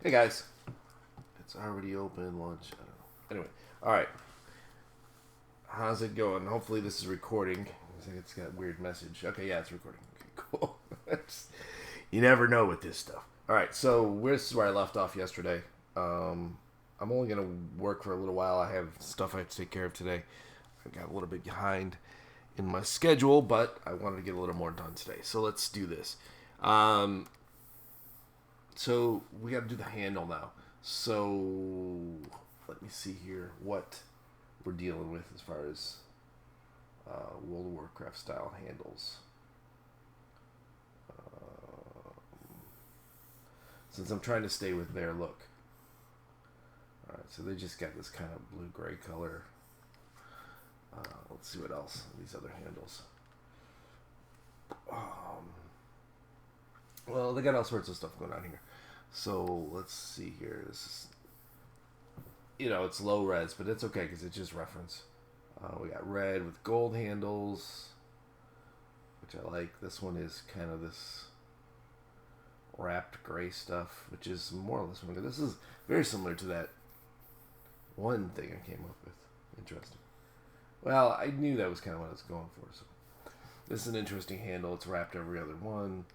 Hey guys, it's already open lunch. I don't know. Anyway, all right. How's it going? Hopefully this is recording. I think it's got a weird message. Okay, yeah, it's recording. Okay, cool. You never know with this stuff. All right, so this is where I left off yesterday. I'm only gonna work for a little while. I have stuff I have to take care of today. I got a little bit behind in my schedule, but I wanted to get a little more done today. So let's do this. Um, so we got to do the handle now. So let me see here what we're dealing with as far as World of Warcraft style handles. Since I'm trying to stay with their look. Alright, so they just got this kind of blue gray color. Let's see what else. These other handles. Well, they got all sorts of stuff going on here. So let's see here. This is, it's low res, but it's okay because it's just reference. We got red with gold handles, which I like. This one is kind of this wrapped gray stuff, which is more or less one. This is very similar to that one thing I came up with. Interesting. Well, I knew that was kind of what I was going for. So this is an interesting handle. It's wrapped every other one.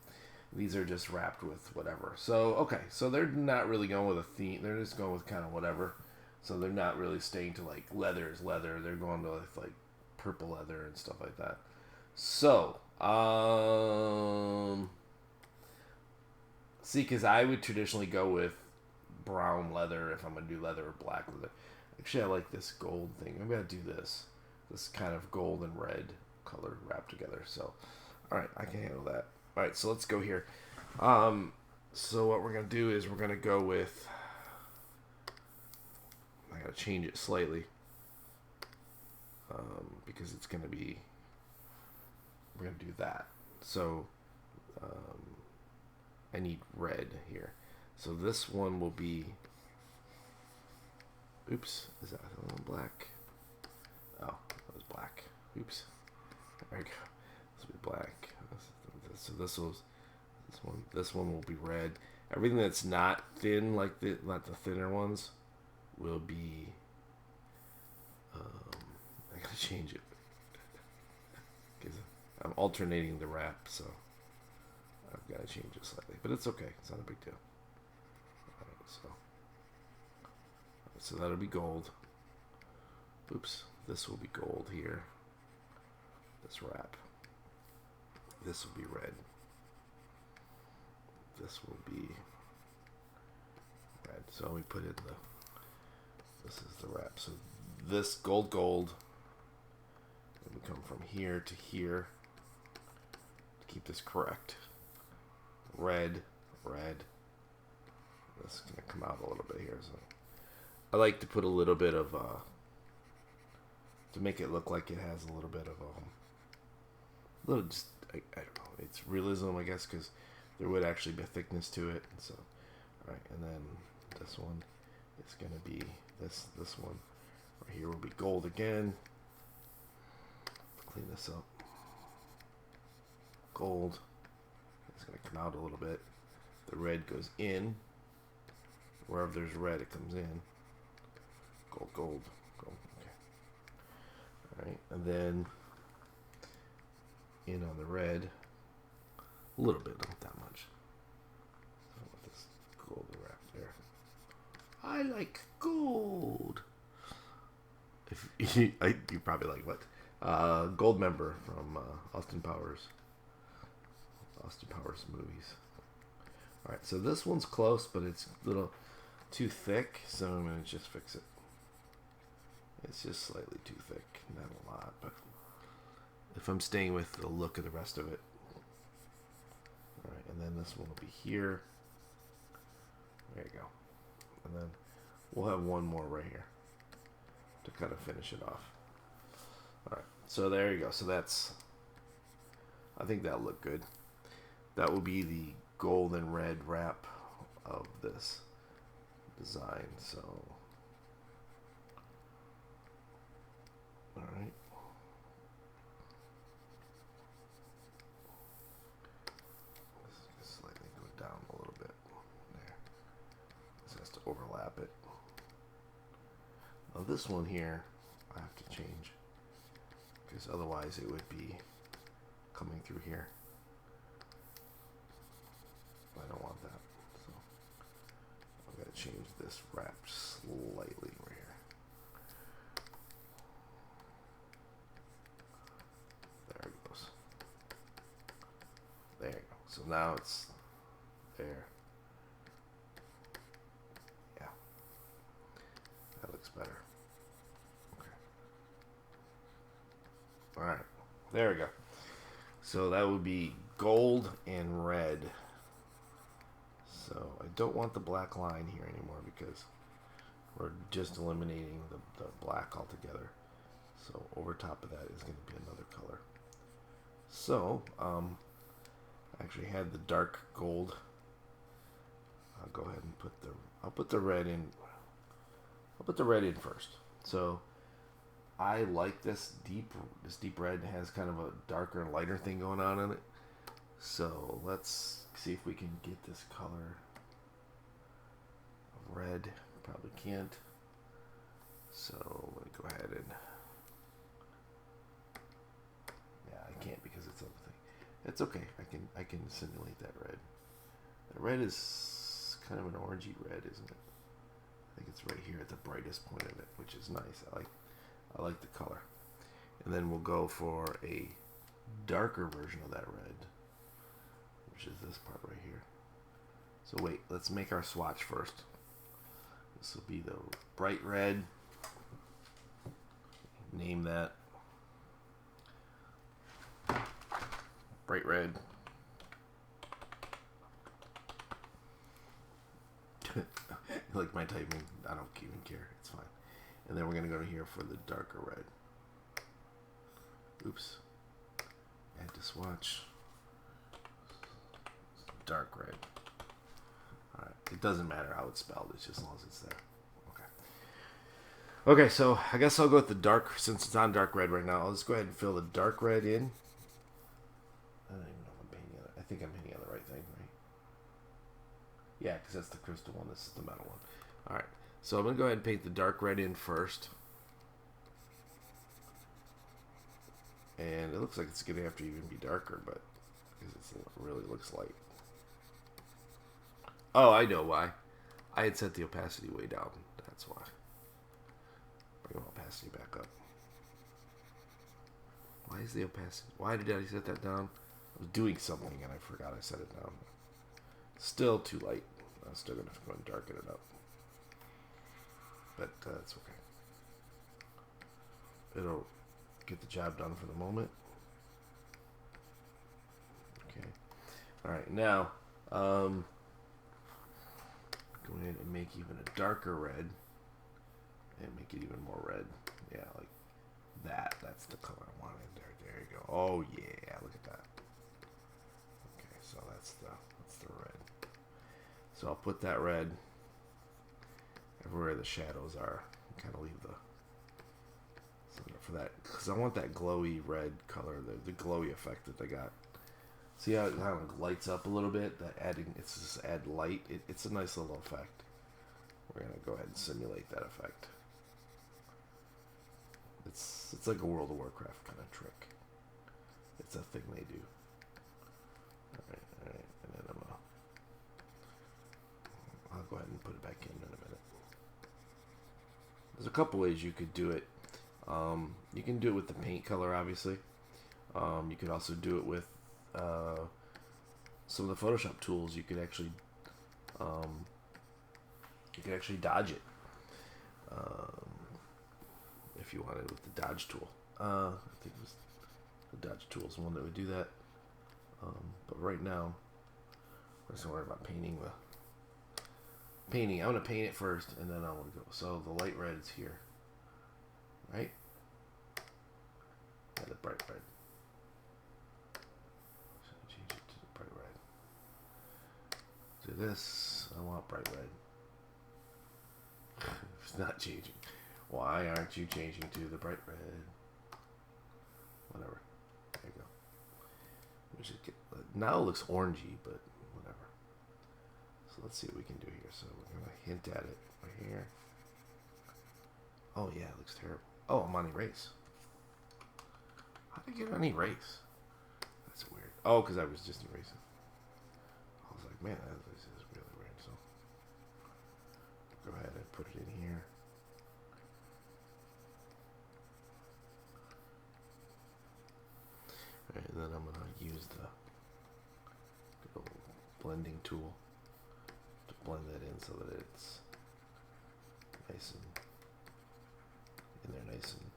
These are just wrapped with whatever. So, okay. So they're not really going with a theme. They're just going with kind of whatever. So they're not really staying to like leather is leather. They're going to like purple leather and stuff like that. So, see, because I would traditionally go with brown leather if I'm going to do leather or black leather. Actually, I like this gold thing. Maybe I'll do this. This kind of gold and red color wrapped together. So, all right, I can handle that. All right, so let's go here. So what we're going to do is we're going to go with... I got to change it slightly. Because it's going to be... We're going to do that. So, I need red here. So this one will be... Oops, is that a little black? Oh, that was black. Oops. There we go. This will be black. So this one will be red. Everything that's not thin, like not the thinner ones, will be. I gotta change it because I'm alternating the wrap, so I've got to change it slightly. But it's okay. It's not a big deal. All right, so that'll be gold. Oops, this will be gold here. This wrap. This will be red. This will be red. So we put in this is the wrap. So this gold, and we come from here to here to keep this correct. Red. This is going to come out a little bit here. So I like to put a little bit of, to make it look like it has a little bit of, little just, I don't know, it's realism, I guess, because there would actually be a thickness to it. So, alright, and then this one is going to be, this one right here will be gold again. Clean this up. Gold. It's going to come out a little bit. The red goes in. Wherever there's red, it comes in. Gold. Okay. Alright, and then in on the red, a little bit, not that much. So with this gold wrap there. I like gold. If you probably like what? Gold member from Austin Powers movies. All right, so this one's close, but it's a little too thick, so I'm gonna just fix it. It's just slightly too thick, not a lot, but if I'm staying with the look of the rest of it. Alright, and then this one will be here. There you go. And then we'll have one more right here to kind of finish it off. Alright, so there you go. So that's, I think that'll look good. That will be the gold and red wrap of this design. So, alright. Slightly go down a little bit. There. overlap it. Now this one here, I have to change, because otherwise it would be coming through here. I don't want that, so I'm going to change this wrap slightly over here. There it goes. There you go. So now it's there. Yeah, that looks better. Okay. All right, there we go. So that would be gold and red. So I don't want the black line here anymore because we're just eliminating the black altogether. So over top of that is going to be another color. So I actually had the dark gold. I'll go ahead and I'll put the red in. I'll put the red in first. So I like this deep red. Has kind of a darker and lighter thing going on in it. So let's see if we can get this color of red. Probably can't. So let me go ahead and, yeah, I can't because it's on the thing. It's okay. I can simulate that red. That red is kind of an orangey red, isn't it? I think it's right here at the brightest point of it, which is nice. I like the color. And then we'll go for a darker version of that red, which is this part right here. So wait, let's make our swatch first. This will be the bright red. Name that. Bright red. Like my typing, I don't even care. It's fine. And then we're going to go to here for the darker red. Oops. Add to swatch. Dark red. Alright. It doesn't matter how it's spelled. It's just as long as it's there. Okay, so I guess I'll go with the dark, since it's on dark red right now. I'll just go ahead and fill the dark red in. I don't even know if I'm painting it. I think I'm painting on the right thing, right? Yeah, because that's the crystal one. This is the metal one. Alright, so I'm going to go ahead and paint the dark red in first. And it looks like it's going to have to even be darker, but because it really looks light. Oh, I know why. I had set the opacity way down. That's why. Bring opacity back up. Why is the opacity? Why did I set that down? I was doing something and I forgot I set it down. Still too light. I'm still going to go and darken it up. But that's okay. It'll get the job done for the moment. Okay. Alright, now, go ahead and make even a darker red. And make it even more red. Yeah, like that. That's the color I wanted there. There you go. Oh yeah, look at that. Okay, so that's the red. So I'll put that red everywhere the shadows are. Kind of leave the for that, because I want that glowy red color, the glowy effect that they got. See how it kind of lights up a little bit? That it's just add light. It's a nice little effect. We're gonna go ahead and simulate that effect. It's like a World of Warcraft kind of trick. It's a thing they do. Alright, and then I'll go ahead and put it back in a minute. There's a couple ways you could do it. You can do it with the paint color, obviously. You could also do it with some of the Photoshop tools. You could actually dodge it. If you wanted with the dodge tool. I think it was the dodge tool is the one that would do that. But right now, we're just worried about painting the painting. I'm gonna paint it first, and then I want to go. So the light red is here, right? Yeah, the bright red. So change it to the bright red. Do this. I want bright red. It's not changing. Why aren't you changing to the bright red? Whatever. There you go. We should get, now it looks orangey, but whatever. So let's see what we can do here. So we're going to hint at it right here. Oh yeah, it looks terrible. Oh, I'm on erase. How did I get on erase? That's weird. Oh, because I was just erasing. I was like, man, this is really weird. So go ahead and put it in here. All right, and then I'm going to use the good old blending tool to blend that in so that it's nice and in there, nice and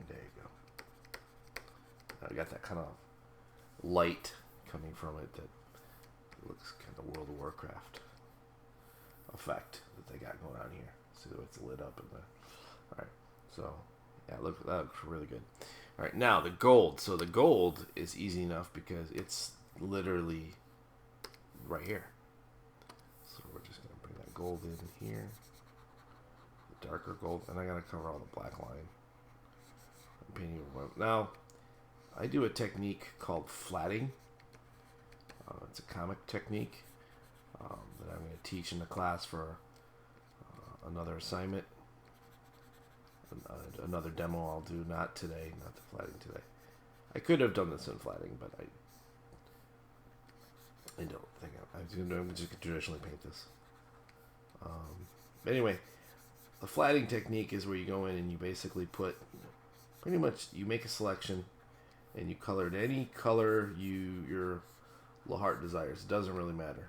there you go. Now I got that kind of light coming from it that looks kind of World of Warcraft effect that they got going on here. See the way it's lit up in there. All right, so yeah, that looks really good. All right, now the gold. So the gold is easy enough because it's literally right here. So we're just gonna bring that gold in here, the darker gold, and I gotta cover all the black line. I'm painting it. Now, I do a technique called flatting. It's a comic technique that I'm going to teach in the class for another assignment. Another demo I'll do, not today, not the flatting today. I could have done this in flatting, but I don't think I'm just going to traditionally paint this. Anyway, the flatting technique is where you go in and you basically put, pretty much, you make a selection and you color it any color your little heart desires. It doesn't really matter.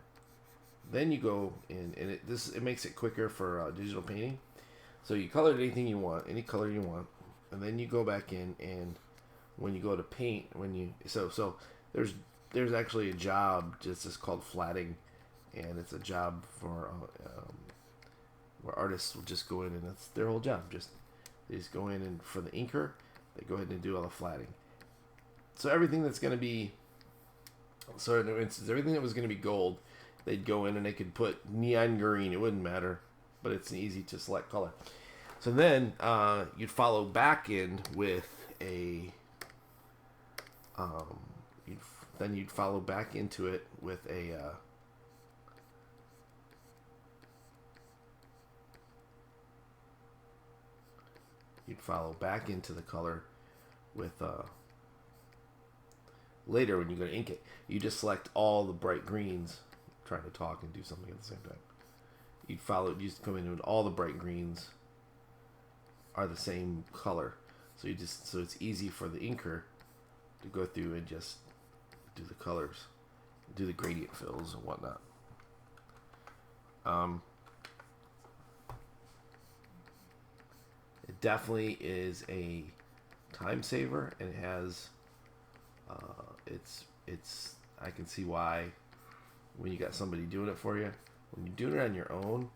Then you go in, and it makes it quicker for digital painting. So you color anything you want, any color you want, and then you go back in, and when you go to paint, so there's actually a job just called flatting, and it's a job for where artists will just go in, and that's their whole job. They just go in, and for the inker, they go ahead and do all the flatting. So everything that's going to be, so in instance, everything that was going to be gold, they'd go in and they could put neon green. It wouldn't matter, but it's an easy to select color. So then you'd follow back in with a, you'd follow back into it with a, you'd follow back into the color with later when you go to ink it, you just select all the bright greens. I'm trying to talk and do something at the same time. You just come in with all the bright greens are the same color. So so it's easy for the inker to go through and just do the colors, do the gradient fills and whatnot. It definitely is a time saver, and it has I can see why when you got somebody doing it for you. When you're doing it on your own,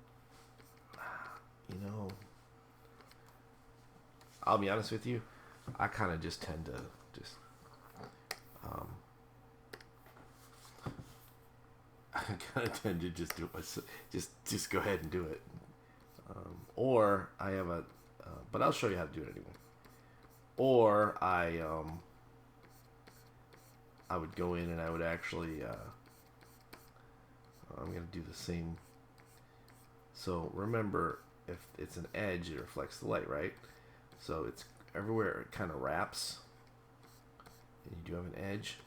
I'll be honest with you, I kind of just tend to just do it myself. Just go ahead and do it. Or I have but I'll show you how to do it anyway. Or I would go in and I would actually, I'm going to do the same. So remember, if it's an edge, it reflects the light, right? So it's everywhere it kind of wraps, and you do have an edge,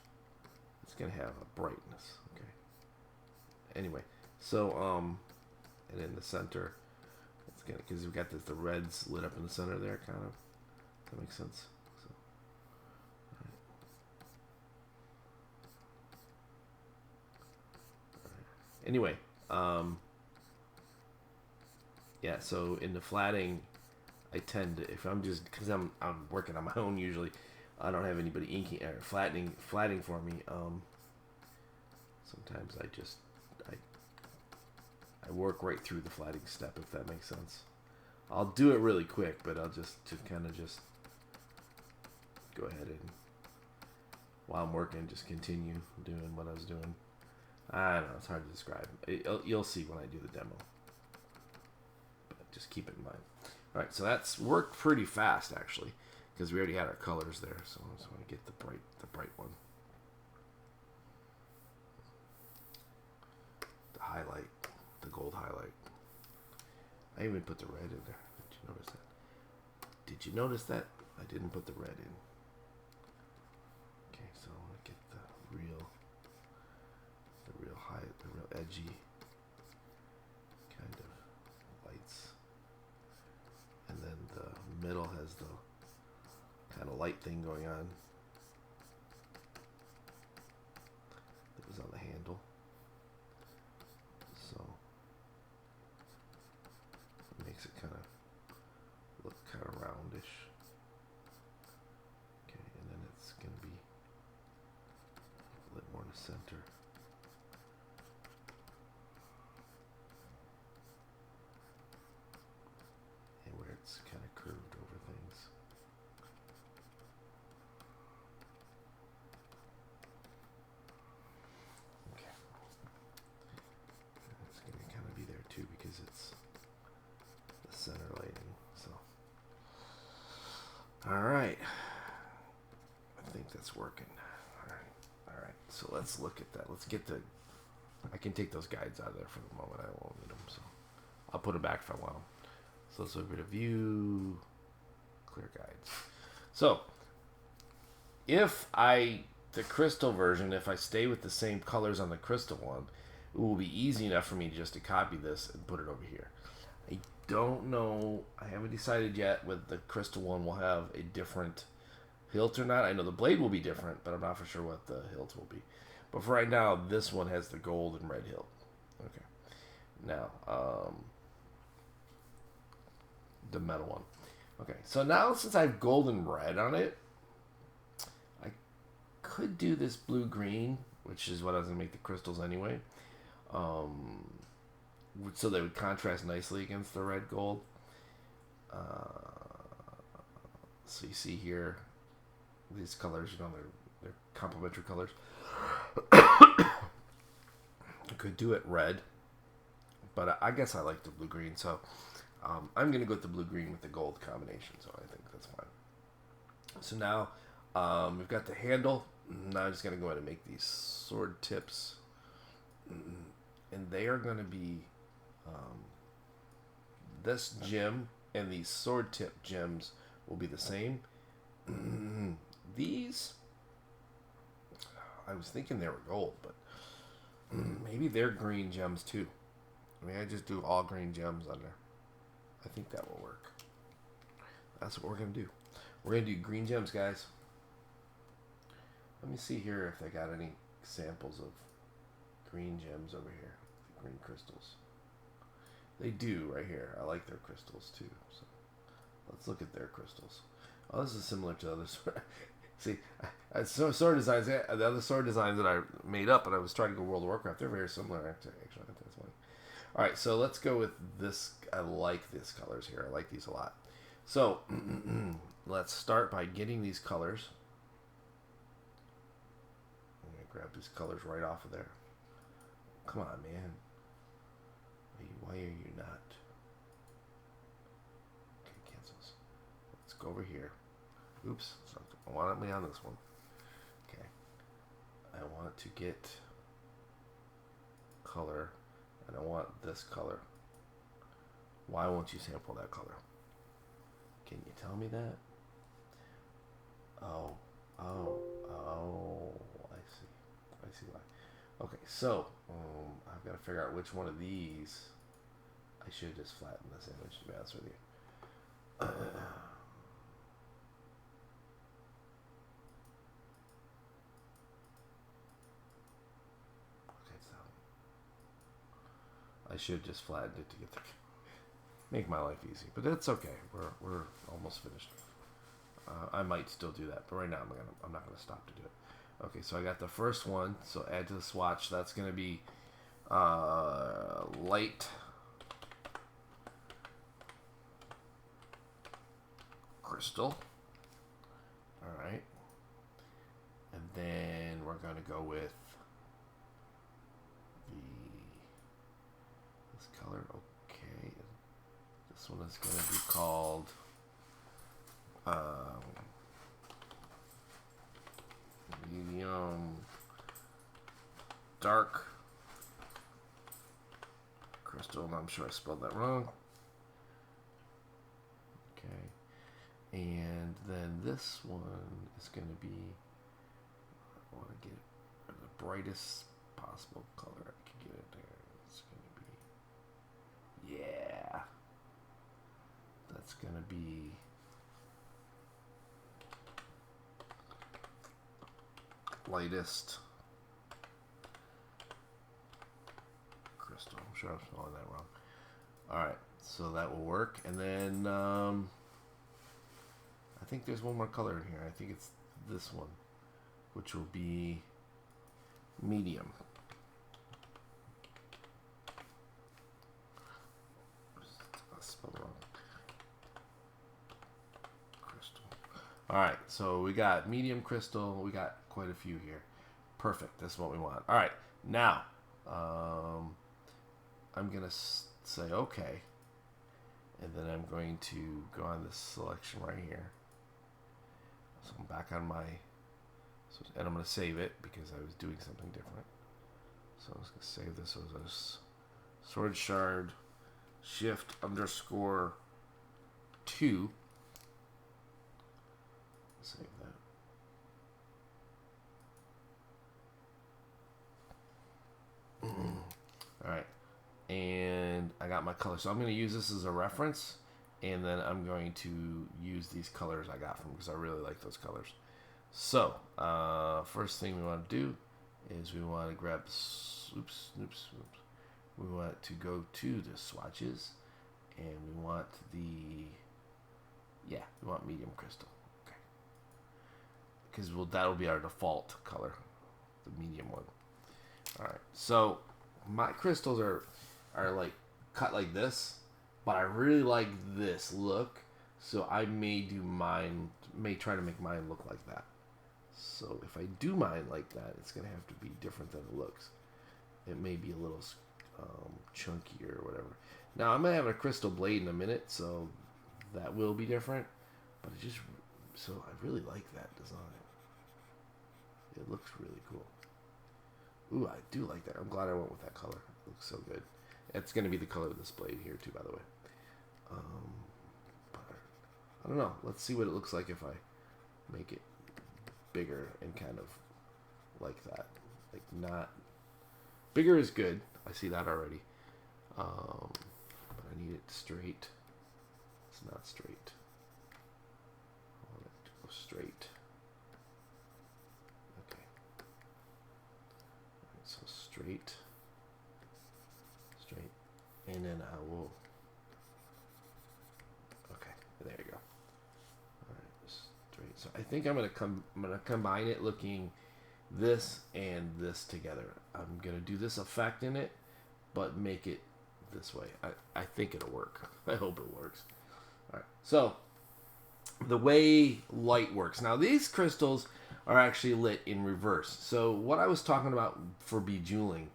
it's going to have a brightness, okay? Anyway, so, and in the center, it's going to, because we've got the reds lit up in the center there, kind of. Does that make sense? Anyway, yeah, so in the flatting, I tend to, if I'm just, because I'm working on my own usually, I don't have anybody inking or flattening for me. Sometimes I work right through the flatting step, if that makes sense. I'll do it really quick, but I'll just kind of just go ahead and, while I'm working, just continue doing what I was doing. I don't know, it's hard to describe. You'll see when I do the demo. But just keep it in mind. Alright, so that's worked pretty fast, actually, because we already had our colors there. So I just want to get the bright one. highlight, the gold highlight. I even put the red in there. Did you notice that? Did you notice that? I didn't put the red in. Okay, so I want to get the real high, the real edgy kind of lights. And then the middle has the kind of light thing going on. That was on the handle. So it makes it kind of look kind of roundish. Okay, and then it's going to be a little more in the center. And where it's kind of curved over things. Okay. And it's going to kind of be there too because it's the center lighting. So, all right. I think that's working. All right. So let's look at that. Let's get the. I can take those guides out of there for the moment. I won't need them, so I'll put them back if I want them. So let's look at a view, clear guides. So if the crystal version, if I stay with the same colors on the crystal one, it will be easy enough for me just to copy this and put it over here. I don't know. I haven't decided yet whether the crystal one will have a different hilt or not. I know the blade will be different, but I'm not for sure what the hilt will be. But for right now, this one has the gold and red hilt. Okay. Now, the metal one. Okay, so now since I have gold and red on it, I could do this blue-green, which is what I was going to make the crystals anyway. So they would contrast nicely against the red gold. So you see here, these colors, you know, they're complementary colors. I could do it red, but I guess I like the blue-green, so I'm going to go with the blue-green with the gold combination, so I think that's fine. So now we've got the handle. Now I'm just going to go ahead and make these sword tips. And they are going to be this gem and these sword tip gems will be the same. These, I was thinking they were gold, but maybe they're green gems too. I mean, I just do all green gems on there. I think that will work. That's what we're going to do. We're going to do green gems, guys. Let me see here if they got any samples of green gems over here. Green crystals. They do right here. I like their crystals too. So let's look at their crystals. Oh, this is similar to others. See, sword designs. The other sword designs that I made up, and I was trying to go World of Warcraft. They're very similar, actually. I think that's funny. All right, so let's go with this. I like these colors here. I like these a lot. So let's start by getting these colors. I'm gonna grab these colors right off of there. Come on, man. Why are you not? Okay, cancels. Let's go over here. Oops. I want me on this one. Okay. I want to get color, and I want this color. Why won't you sample that color? Can you tell me that? Oh, I see why. Okay, so I've got to figure out which one of these I should just flatten this image, to be honest with you. Okay, so I should just flatten it to get the make my life easy, but it's okay. We're almost finished. I might still do that, but right now I'm not gonna stop to do it. Okay, so I got the first one. So add to the swatch. That's gonna be light crystal. All right, and then we're gonna go with this color. Okay, this one is gonna be called medium dark crystal. I'm sure I spelled that wrong. Okay. And then this one is going to be, I want to get the brightest possible color I can get it there. It's going to be, yeah. That's going to be lightest crystal. I'm sure I'm spelling that wrong. Alright, so that will work. And then I think there's one more color in here. I think it's this one, which will be medium. I spelled wrong. Crystal. Alright, so we got medium crystal. We got quite a few here. Perfect. That's what we want. Alright, now I'm going to say okay. And then I'm going to go on this selection right here. So I'm back on my, and I'm going to save it because I was doing something different. So I'm just going to save this as a sword shard shift _2. Save that. Alright. And I got my color. So I'm going to use this as a reference. And then I'm going to use these colors I got from because I really like those colors. So, first thing we want to do is we want to grab, we want to go to the swatches, and we want we want medium crystal. Okay. Because that'll be our default color, the medium one. All right. So, my crystals are like cut like this. But I really like this look, so I may try to make mine look like that. So if I do mine like that, it's going to have to be different than it looks. It may be a little chunkier or whatever. Now, I'm going to have a crystal blade in a minute, so that will be different. But so I really like that design. It looks really cool. Ooh, I do like that. I'm glad I went with that color. It looks so good. It's going to be the color of this blade here, too, by the way. But I don't know. Let's see what it looks like if I make it bigger and kind of like that. Like, not... Bigger is good. I see that already. But I need it straight. It's not straight. I want it to go straight. Okay. Alright, so straight. And then I will. Okay, there you go. All right, straight. So I think I'm gonna combine it, looking this and this together. I'm gonna do this effect in it, but make it this way. I think it'll work. I hope it works. All right. So the way light works. Now these crystals are actually lit in reverse. So what I was talking about for bejeweling.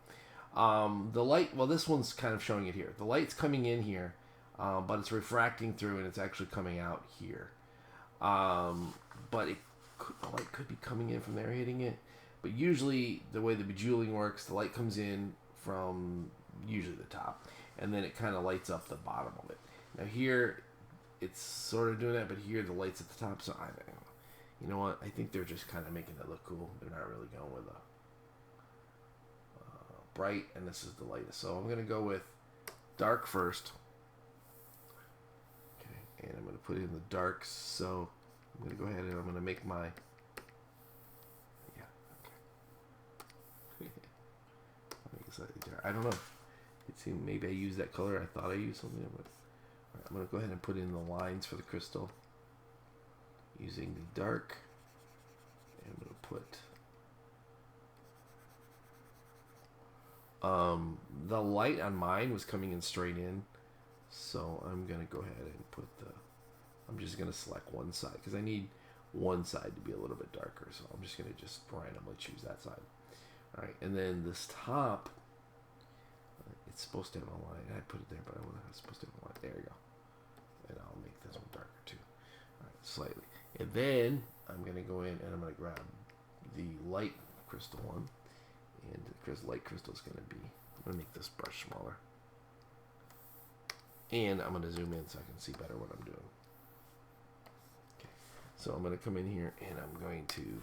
The light, well, this one's kind of showing it here. The light's coming in here, but it's refracting through and it's actually coming out here. But the light could be coming in from there, hitting it. But usually, the way the bejeweling works, the light comes in from usually the top, and then it kind of lights up the bottom of it. Now here, it's sort of doing that, but here the light's at the top, so you know what? I think they're just kind of making it look cool. They're not really going with a bright, and this is the lightest. So I'm going to go with dark first. Okay, and I'm going to put in the dark. So I'm going to go ahead and I'm going to make my, make it slightly dark. I don't know. It seemed maybe I used that color. I thought I used something, but all right, I'm going to go ahead and put in the lines for the crystal using the dark. And I'm going to put the light on mine was coming in straight in, so I'm gonna go ahead and put I'm just gonna select one side because I need one side to be a little bit darker, so I'm just gonna randomly choose that side. Alright, and then this top, it's supposed to have a line. I put it there, but it's supposed to have a line. There you go. And I'll make this one darker too. Alright, slightly. And then I'm gonna go in and I'm gonna grab the light crystal one. And the light crystal is going to be, I'm going to make this brush smaller. And I'm going to zoom in so I can see better what I'm doing. Okay. So I'm going to come in here and I'm going to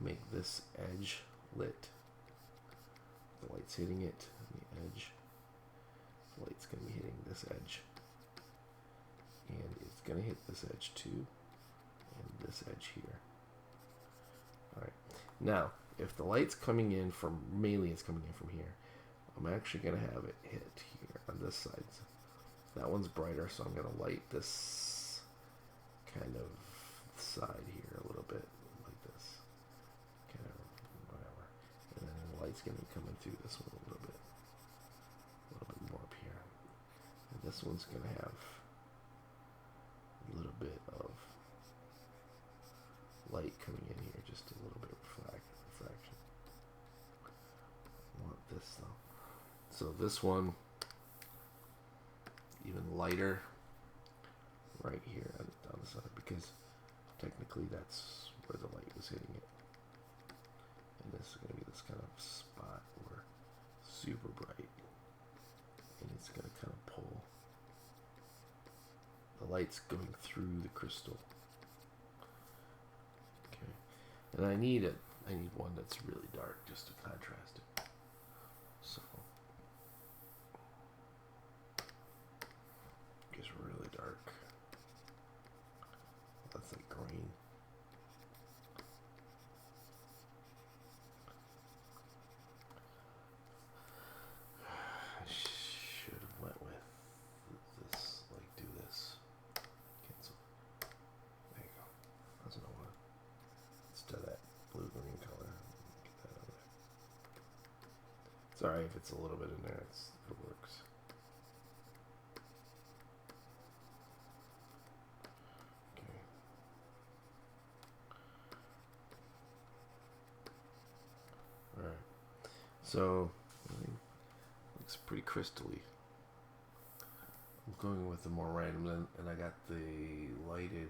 make this edge lit. The light's hitting it, the edge. The light's going to be hitting this edge. And it's going to hit this edge too. And this edge here. Alright. Now, if the light's coming in from, mainly it's coming in from here, I'm actually going to have it hit here on this side. That one's brighter, so I'm going to light this kind of side here a little bit, like this. Kind of, whatever. And then the light's going to be coming through this one a little bit more up here. And this one's going to have a little bit of light coming in here, just a little bit of refraction. I want this though. So this one, even lighter right here on the side, because technically that's where the light was hitting it. And this is going to be this kind of spot where super bright, and it's going to kind of pull. The light's going through the crystal. Okay, and I need one that's really dark just to contrast it. So just really dark. That's like green. I should have went with this, like do this. Cancel. There you go. That's what I want. Instead of that blue-green color. Get that on there. It's alright if it's a little bit in there. It works. Okay. Alright. So, looks pretty crystally. I'm going with the more random, and I got the lighted.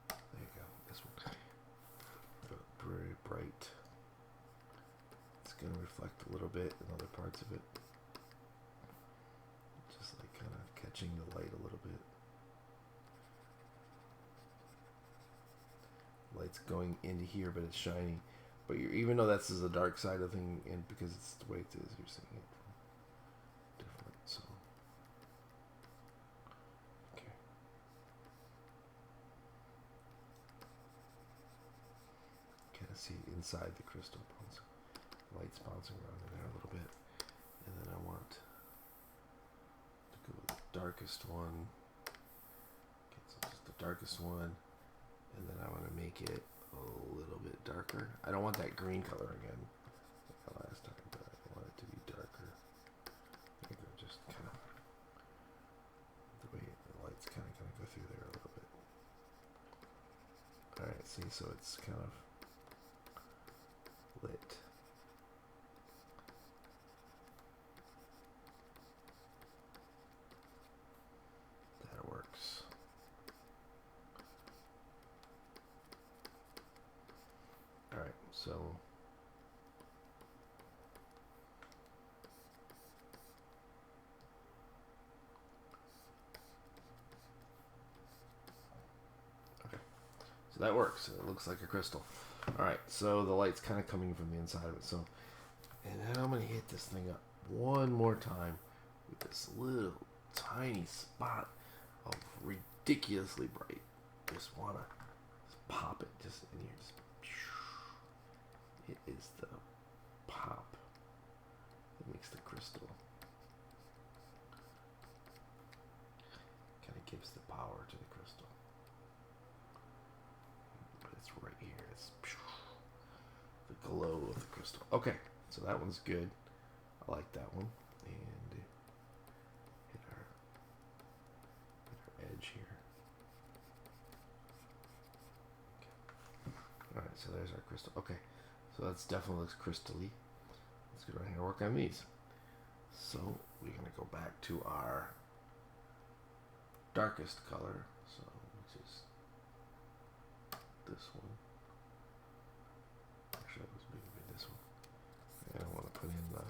There you go. This one. Very bright. It's going to reflect a little bit in other parts of it. Just like kind of catching the light a little bit. Light's going into here, but it's shiny. But even though that's the dark side of the thing, and because it's the way it is, you're seeing it different. So, okay. Kind of see inside the crystal bones. Light's bouncing around in there a little bit, and then I want to go with the darkest one. Okay, so just the darkest one, and then I want to make it a little bit darker. I don't want that green color again like last time, but I want it to be darker. There you go, just kind of the way the light's kind of gonna go through there a little bit. Alright, see, so it's kind of lit. That works. Alright, so okay. So that works. It looks like a crystal. Alright, so the light's kind of coming from the inside of it. So, and then I'm going to hit this thing up one more time with this little tiny spot of ridiculously bright. Just want to pop it just in here. Just, it is the pop that makes the crystal. Kind of gives the power to the crystal. But it's right here. It's the glow of the crystal. Okay, so that one's good. I like that one. And hit our edge here. Okay. Alright, so there's our crystal. Okay, so that's definitely looks crystally. Let's go down here and work on these. So we're going to go back to our darkest color, so which is this one. Actually, I was maybe this one. And I want to put in the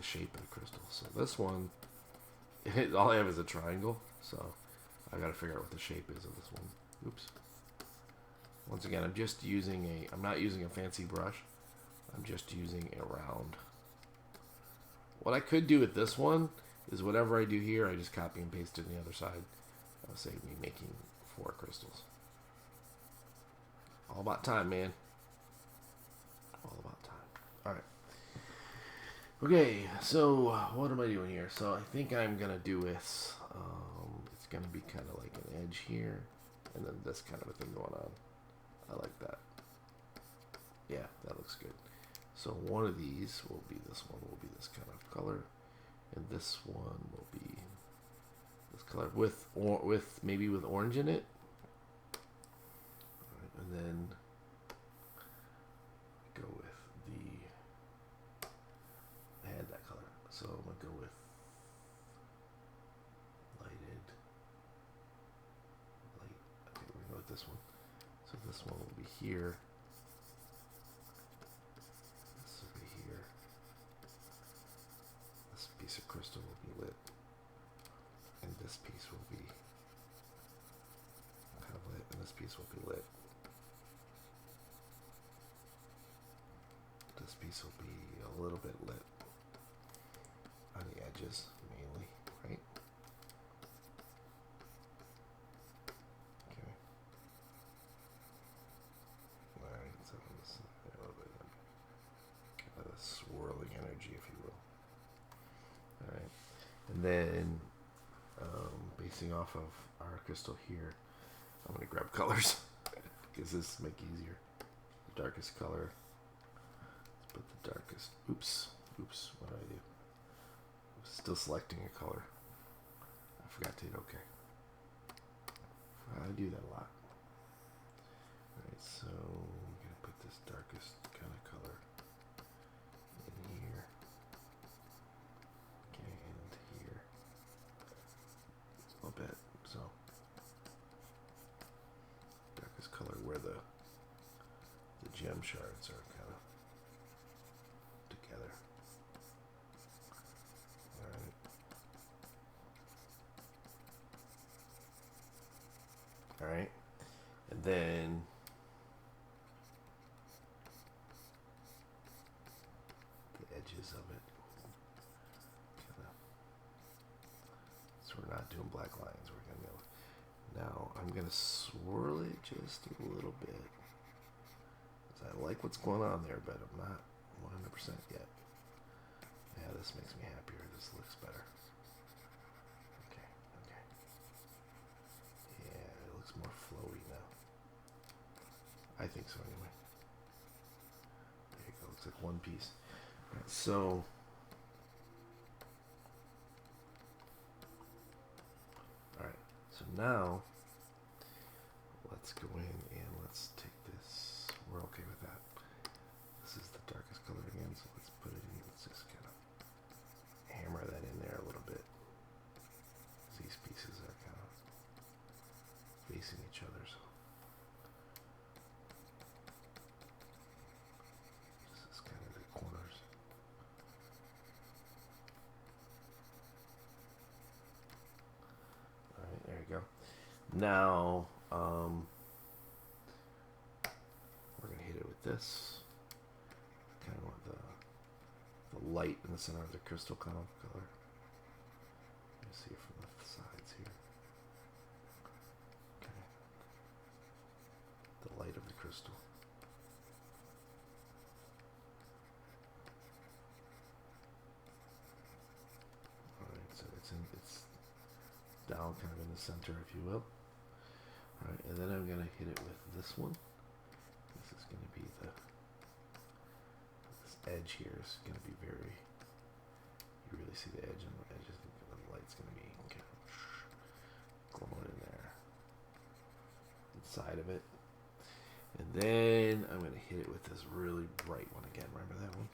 shape of the crystal. So this one, all I have is a triangle. So I got to figure out what the shape is of this one. Oops. Once again, I'm just using I'm not using a fancy brush. I'm just using a round. What I could do with this one is whatever I do here, I just copy and paste it on the other side. That'll save me making 4 crystals. All about time, man. All about time. Alright. Okay, so what am I doing here? So I think I'm going to do this. It's going to be kind of like an edge here. And then this kind of a thing going on. I like that. Yeah, that looks good. So one of these will be this one, will be this kind of color. And this one will be this color with maybe with orange in it. All right, and then go with I had that color. So I'm gonna go with light. Okay, we're gonna go with this one. So this one will be here. This will be here. This piece of crystal will be lit. And this piece will be kind of lit. And this piece will be lit. This piece will be a little bit lit on the edges, mainly, right? Okay. Alright, so this is a little bit kind of a swirling energy, if you will. Alright, and then basing off of our crystal here, I'm going to grab colors because this make easier. The darkest color. Let's put the darkest. Oops, what did I do? Still selecting a color. I forgot to hit OK. I do that a lot. Alright, so I'm going to put this darkest kind of color in here. Okay, and here. A little bit. So, darkest color where the gem shards are kind of together. Alright, and then the edges of it, so we're not doing black lines, we're going to now I'm going to swirl it just a little bit, because I like what's going on there, but I'm not 100% yet. Yeah, this makes me happier, this looks better. More flowy now. I think so anyway. There you go. Looks like one piece. Right, so alright. So now let's go in and let's take this. We're okay with that. This is the darkest color again, so let's put it in. Let's just kind of hammer that in there a little bit. These pieces are kind of facing each other, so this is kind of the corners. Alright, there you go. Now we're gonna hit it with this. Kind of want the light in the center of the crystal kind of color. You see it from the sides here. The light of the crystal. Alright, so it's down kind of in the center, if you will. Alright, and then I'm going to hit it with this one. This is going to be this edge here is going to be very, you really see the edge, and the edge is, the light's going to be kind of glowing in there. Inside of it. And then I'm going to hit it with this really bright one again. Remember that one?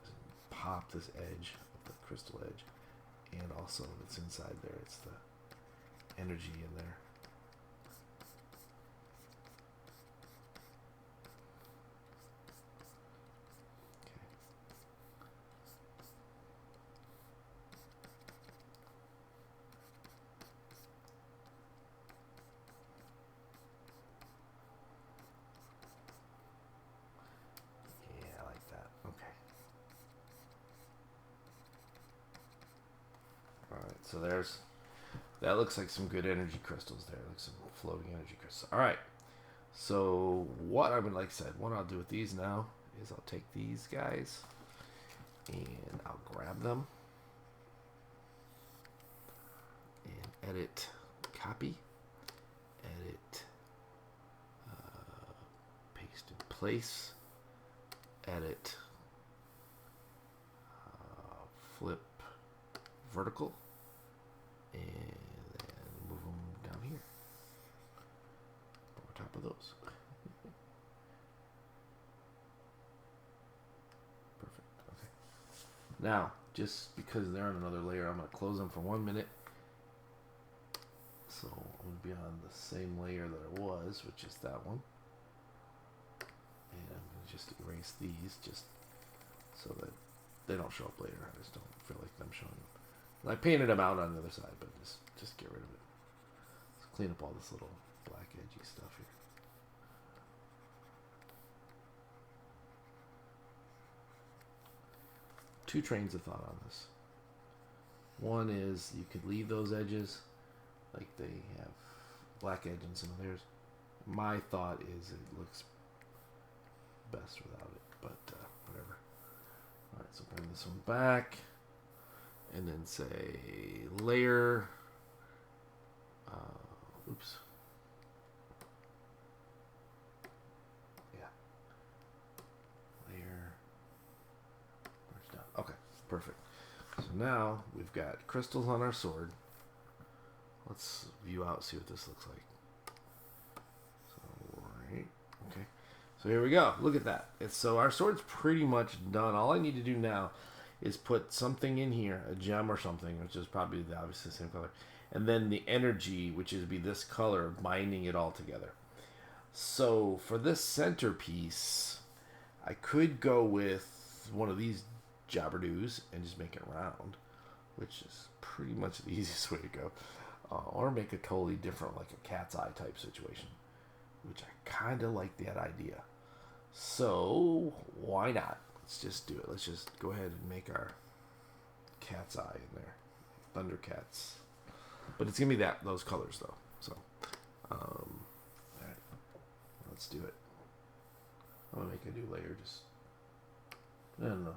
Just pop this edge, the crystal edge. And also, it's inside there. It's the energy in there. Okay. So there's, that looks like some good energy crystals there, like some floating energy crystals. All right. So what I would like said, what I'll do with these now is I'll take these guys and I'll grab them and edit, copy, edit, paste in place, edit, flip vertical, and then move them down here over top of those. Perfect. Okay. Now, just because they're on another layer, I'm going to close them for 1 minute. So I'm going to be on the same layer that I was, which is that one. And I'm going to just erase these just so that they don't show up later. I just don't feel like them showing up. And I painted them out on the other side, but just get rid of it. Let's clean up all this little black edgy stuff here. Two trains of thought on this. One is you could leave those edges, like they have black edge in some of theirs. My thought is it looks best without it, but whatever. All right, so bring this one back, and then say layer. Oops. Yeah. Layer. Merge down. Okay, perfect. So now we've got crystals on our sword. Let's view out, see what this looks like. So, right. Okay. So here we go. Look at that. So our sword's pretty much done. All I need to do now is put something in here, a gem or something, which is probably obviously the same color. And then the energy, which is be this color, binding it all together. So for this centerpiece, I could go with one of these jabberdoos and just make it round, which is pretty much the easiest way to go. Or make a totally different, like a cat's eye type situation, which I kind of like that idea. So why not? Let's just do it. Let's just go ahead and make our cat's eye in there. Thundercats. But it's going to be those colors, though. So, all right. Let's do it. I'm going to make a new layer. Just, I don't know.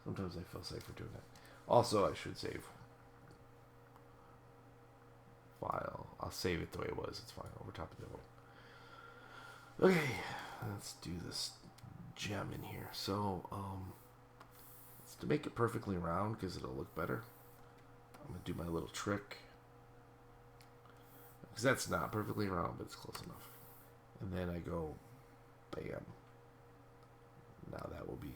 Sometimes I feel safer doing that. Also, I should save file. I'll save it the way it was. It's fine. Over top of the other one. Okay. Let's do this gem in here. So, it's to make it perfectly round because it'll look better. I'm going to do my little trick. Because that's not perfectly round, but it's close enough. And then I go, bam. Now that will be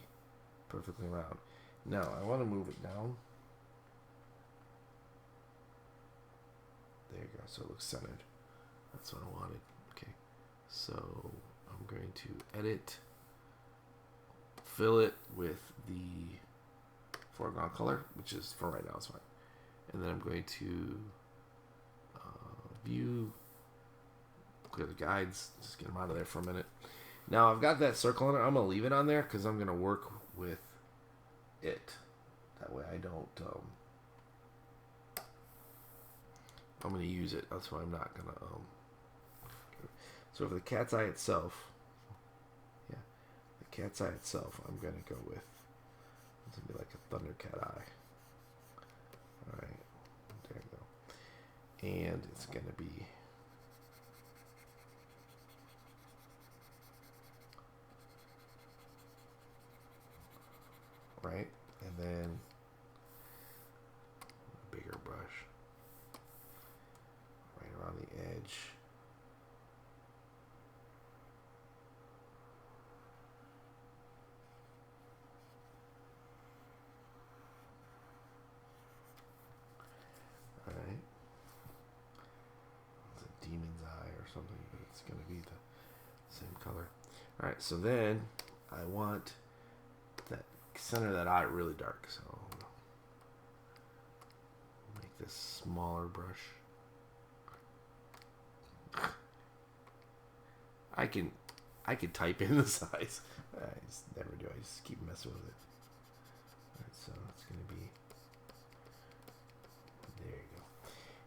perfectly round. Now, I want to move it down. There you go. So it looks centered. That's what I wanted. Okay. So I'm going to edit, fill it with the foreground color, which is for right now is fine. And then I'm going to view, clear the guides, just get them out of there for a minute. Now I've got that circle on it. I'm going to leave it on there because I'm going to work with it. That way I don't, I'm going to use it. That's why I'm not going to, so for the cat's eye itself, yeah, the cat's eye itself, I'm going to go with, it's going to be like a Thundercat eye. Alright, there you go. And it's going to be right, and then a bigger brush right around the edge. Alright. It's a demon's eye or something, but it's going to be the same color. Alright, so then I want that center of that eye really dark, so I'll make this smaller brush. I can type in the size. I just never do. I just keep messing with it. Alright, so it's going to be, there you go.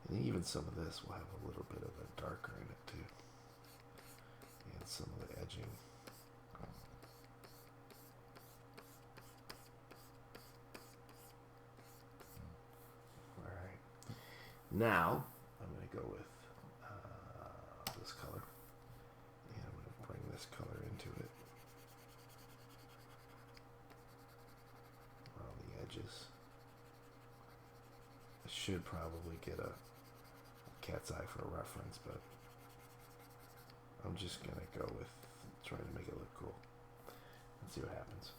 And even some of this will have a little bit of a darker in it too. And some of the edging. Alright. Now, I'm going to go with this color. And I'm going to bring this color into it. Around the edges. I should probably get a cat's eye for a reference, but I'm just going to go with trying to make it look cool. And see what happens.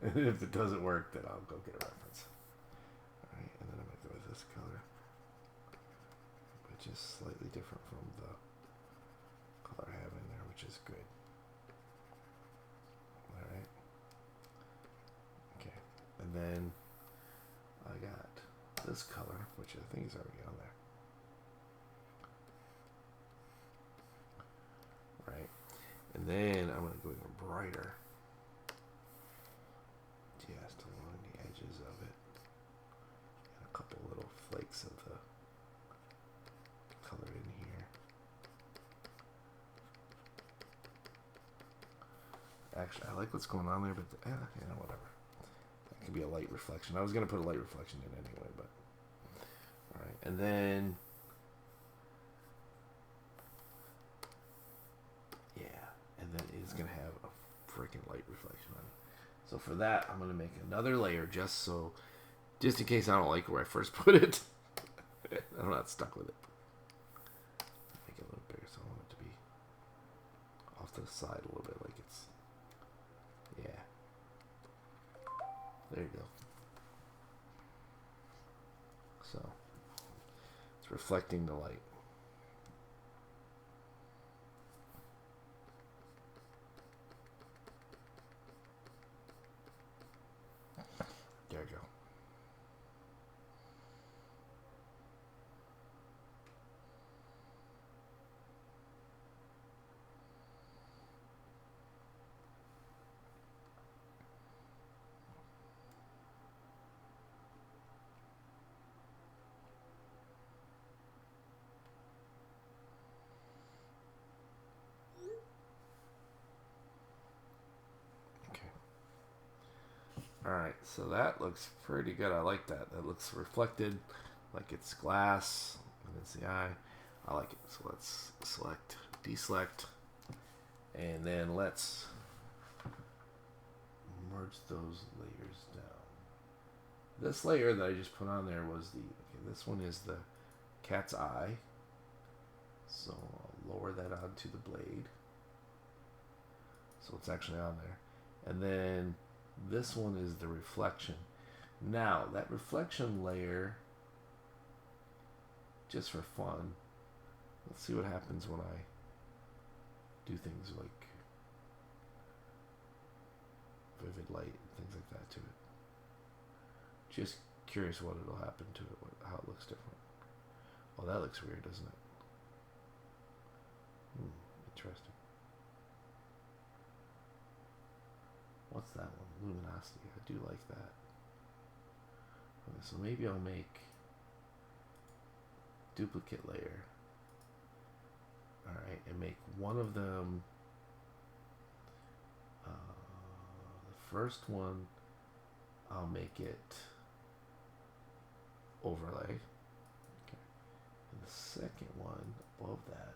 And if it doesn't work, then I'll go get a reference. Alright, and then I'm going to go with this color, which is slightly different from the color I have in there, which is good. Alright. Okay. And then I got this color, which I think is already on there. Right. And then I'm going to go even brighter. Just along the edges of it. And a couple little flakes of the color in here. Actually, I like what's going on there, but whatever. That could be a light reflection. I was going to put a light reflection in anyway, but alright. And then then it's going to have a freaking light reflection on it. So for that, I'm going to make another layer just in case I don't like where I first put it. I'm not stuck with it. Make it a little bigger, so I want it to be off to the side a little bit, like it's, yeah. There you go. So it's reflecting the light. There you go. Alright, so that looks pretty good. I like that. That looks reflected like it's glass. And it's the eye. I like it. So let's select, deselect, and then let's merge those layers down. This layer that I just put on there was this one is the cat's eye. So I'll lower that onto the blade. So it's actually on there. And then this one is the reflection. Now, that reflection layer, just for fun, let's see what happens when I do things like vivid light and things like that to it. Just curious what it'll happen to it, how it looks different. Oh, that looks weird, doesn't it? Interesting. What's that one? Luminosity. I do like that. Okay, so maybe I'll make duplicate layer. Alright, and make one of them, the first one, I'll make it overlay. Okay. And the second one above that,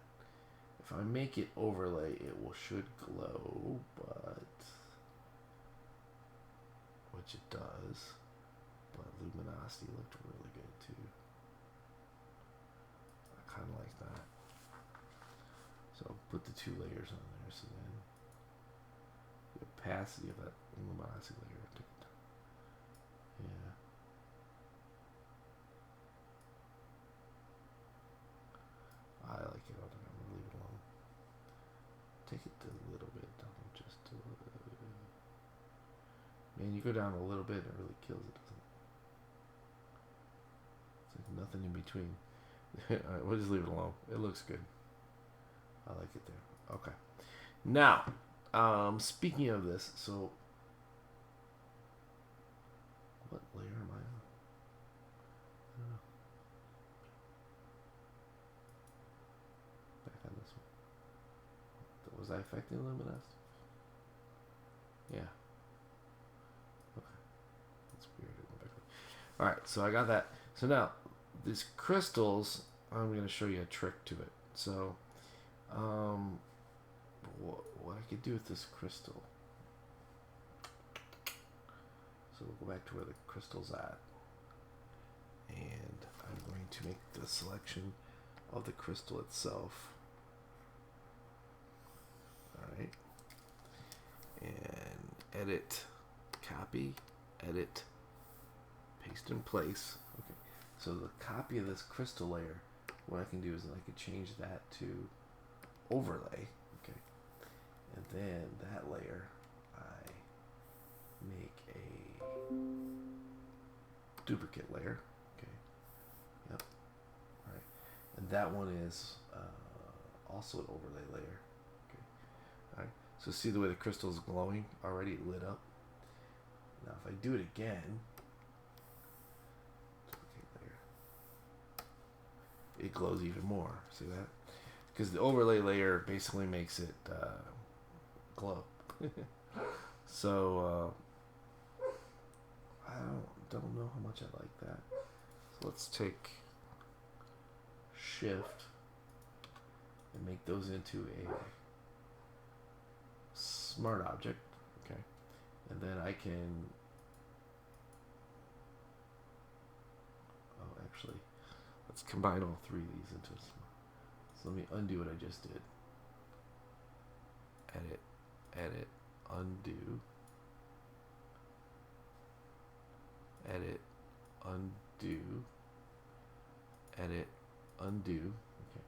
if I make it overlay, it should glow, but which it does, but luminosity looked really good too. I kind of like that. So I'll put the two layers on there, so then the opacity of that luminosity layer, yeah. I like it. I'm gonna leave it alone. Take it a little bit down, just a little bit. Man, you go down a little bit and it really kills it, doesn't it? It's like nothing in between. Alright, we'll just leave it alone. It looks good. I like it there. Okay. Now, speaking of this, so what layer am I on? I don't know. Was I affecting luminosity? Yeah. Okay. That's weird. Alright, so I got that. So now, these crystals, I'm going to show you a trick to it. So, what I could do with this crystal. So we'll go back to where the crystal's at. And I'm going to make the selection of the crystal itself. Alright. And edit, copy, edit, paste in place. Okay. So the copy of this crystal layer, what I can do is I can change that to overlay. Okay. And then that layer, I make a duplicate layer. Okay. Yep. All right. And that one is also an overlay layer. Okay. All right. So see the way the crystal is glowing already lit up. Now if I do it again, it glows even more. See that? Because the overlay layer basically makes it glow. So I don't know how much I like that. So let's take Shift and make those into a smart object. Okay, and then I can. Oh, actually, let's combine all three of these into a smart. So let me undo what I just did. Edit, edit, undo. Edit, undo. Edit, undo. Okay.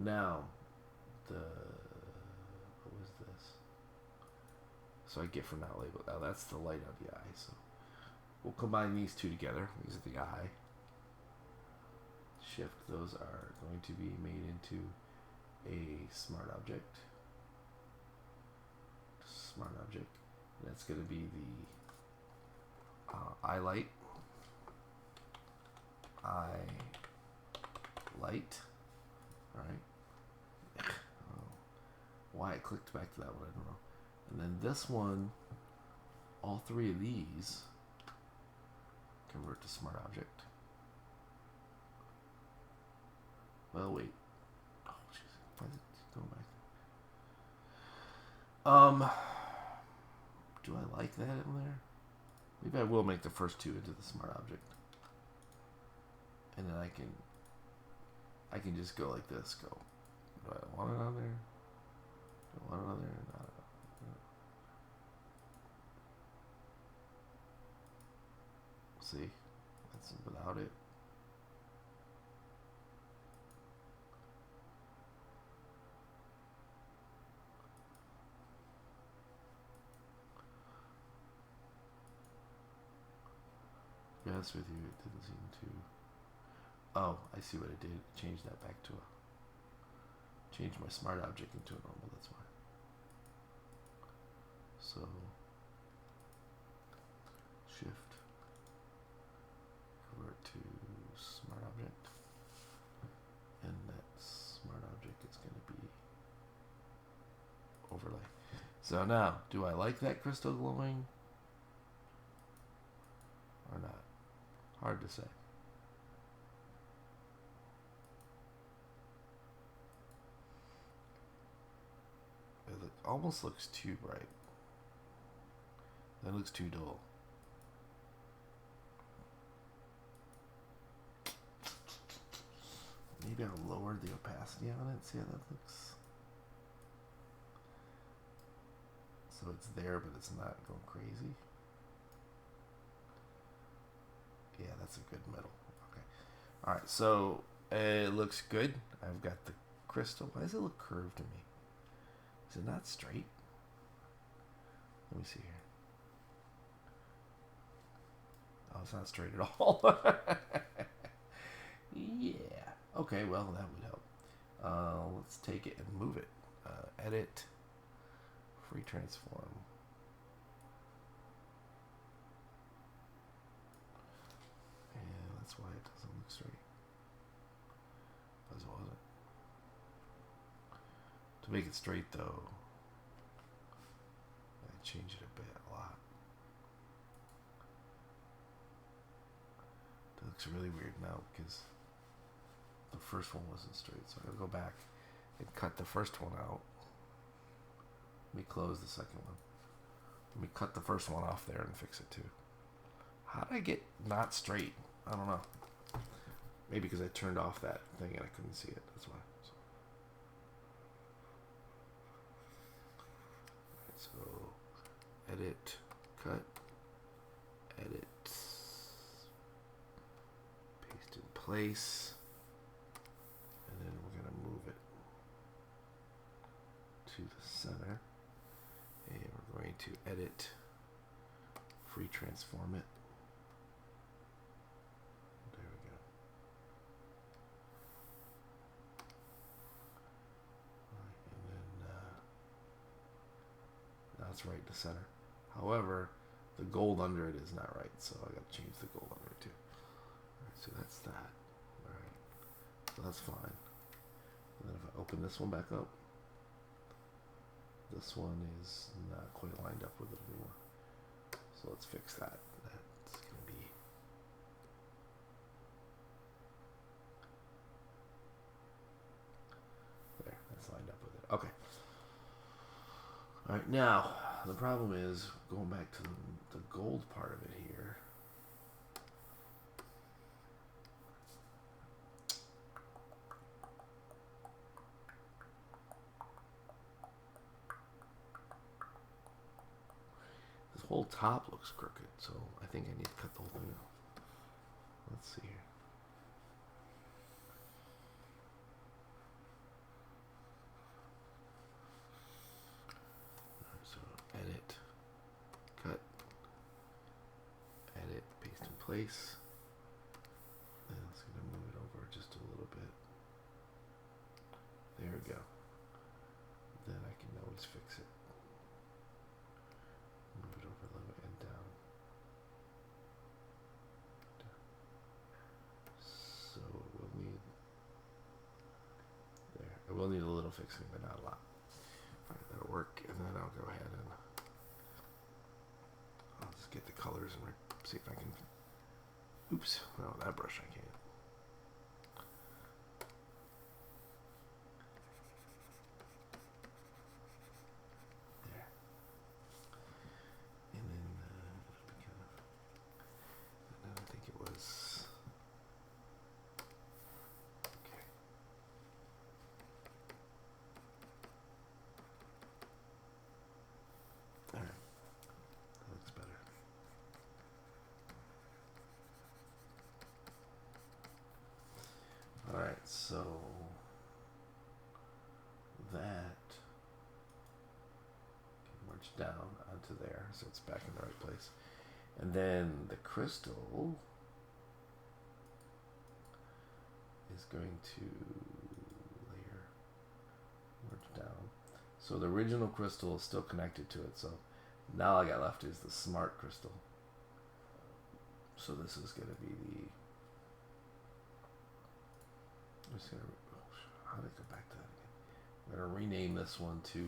Now, what was this? So I get from that label. Now that's the light of the eye. So we'll combine these two together. These are the eye. Shift. Those are going to be made into a smart object. Smart object. And that's going to be the eye light. Eye light. Alright. Why it clicked back to that one, I don't know. And then this one, all three of these convert to smart object. Well, wait. Oh, jeez. Why is it going back? Do I like that in there? Maybe I will make the first two into the smart object. And then I can just go like this. Go. Do I want it on there? Do I want it on there? No. See? That's without it. To be honest with you, it didn't seem to. Oh, I see what it did. Change that back to a. Change my smart object into a normal. That's why. So Shift, convert to smart object, and that smart object is going to be overlay. So now, do I like that crystal glowing or not? Hard to say. It almost looks too bright. That looks too dull. Maybe I'll lower the opacity on it. See how that looks? So it's there, but it's not going crazy. Yeah, that's a good middle. Okay. Alright, so it looks good. I've got the crystal. Why does it look curved to me? Is it not straight? Let me see here. Oh, it's not straight at all. Yeah. Okay, well, that would help. Let's take it and move it. Edit. Free transform. And that's why it doesn't look straight. Because it wasn't. To make it straight, though, change it a lot. It looks really weird now because the first one wasn't straight. So I'm going to go back and cut the first one out. Let me close the second one. Let me cut the first one off there and fix it too. How did I get not straight? I don't know. Maybe because I turned off that thing and I couldn't see it. That's why. So edit, cut, edit, paste in place, and then we're going to move it to the center, and we're going to edit, free transform it. There we go. And then now it's right in the center. However, the gold under it is not right, so I got to change the gold under it too. Alright, so that's that. Alright, so that's fine. And then if I open this one back up, this one is not quite lined up with it anymore. So let's fix that. That's going to be... There, that's lined up with it. Okay. Alright, now, the problem is, going back to the gold part of it here. This whole top looks crooked, so I think I need to cut the whole thing out. Let's see here. So edit, cut, edit, paste in place. And it's going to move it over just a little bit. There we go. Then I can always fix it. Move it over a little bit and down. So we'll need there. I will need a little fixing, but not a lot. Alright, that'll work, and then I'll go ahead and I'll just get the colors and see if I can. Oops, no, that brush I can't. There. And then I think it was. Okay. All right. That looks better. All right, so that can merge down onto there, so it's back in the right place. And then the crystal is going to layer, merge down. So the original crystal is still connected to it, so now all I got left is the smart crystal. So this is going to be the... I'm just gonna, how did I go back to that again? I'm gonna rename this one to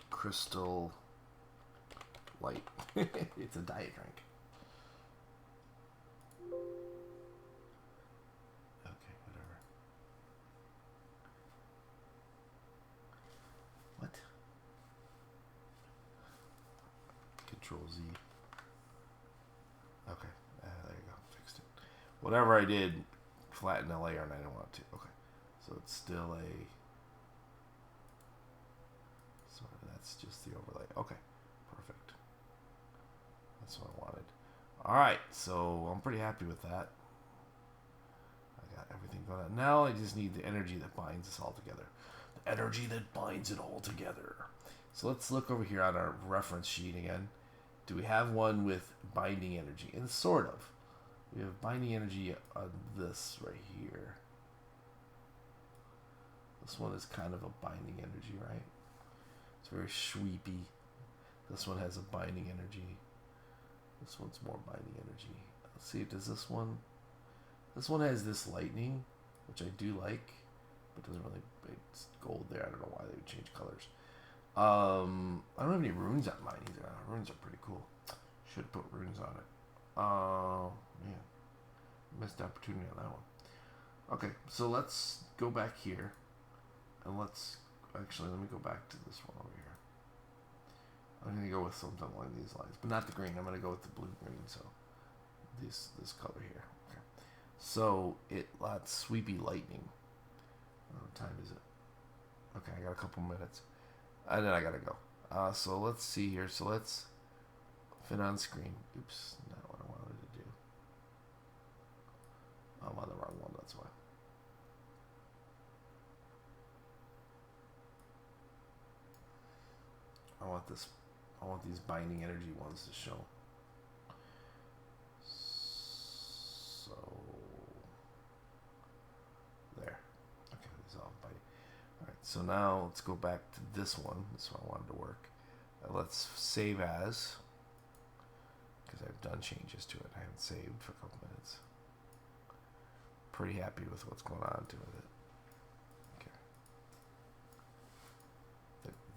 Crystal Light. It's a diet drink. Okay, whatever. What? Control Z. Okay. There you go, fixed it. Whatever I did, flatten the layer, and I didn't want to. Okay, so it's still a. So that's just the overlay. Okay, perfect. That's what I wanted. All right, so I'm pretty happy with that. I got everything going on. Now I just need the energy that binds us all together. The energy that binds it all together. So let's look over here on our reference sheet again. Do we have one with binding energy? And sort of. We have binding energy on this right here. This one is kind of a binding energy, right? It's very sweepy. This one has a binding energy. This one's more binding energy. Let's see, does this one... This one has this lightning, which I do like, but doesn't really... It's gold there, I don't know why. why they would change colors. I don't have any runes on mine either. Runes are pretty cool. Should put runes on it. Man, missed opportunity on that one. Okay, so let's go back here, and let's actually let me go back to this one over here. I'm gonna go with something along these lines, but not the green. I'm gonna go with the blue green. So this color here. Okay. So it lots sweepy lightning. What time is it? Okay, I got a couple minutes, and then I gotta go. So let's see here. So let's fit on screen. Oops, not what I wanted to do. I'm on the wrong one. That's why. I want this. I want these binding energy ones to show. So there. Okay, these all binding. All right. So now let's go back to this one. This one I wanted to work. Let's save as, because I've done changes to it. I haven't saved for a couple minutes. Pretty happy with what's going on to it. Okay.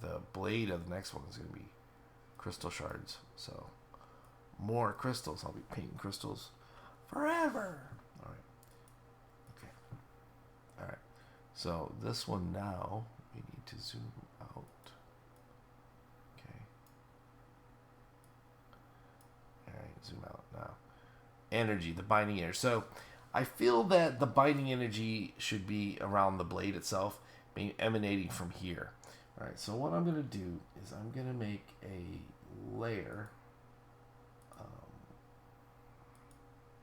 The blade of the next one is going to be crystal shards. So more crystals. I'll be painting crystals forever. All right. Okay. All right. So this one now we need to zoom out. Okay. All right. Zoom out now. Energy, the binding energy. So I feel that the binding energy should be around the blade itself, being emanating from here. All right, so what I'm going to do is I'm going to make a layer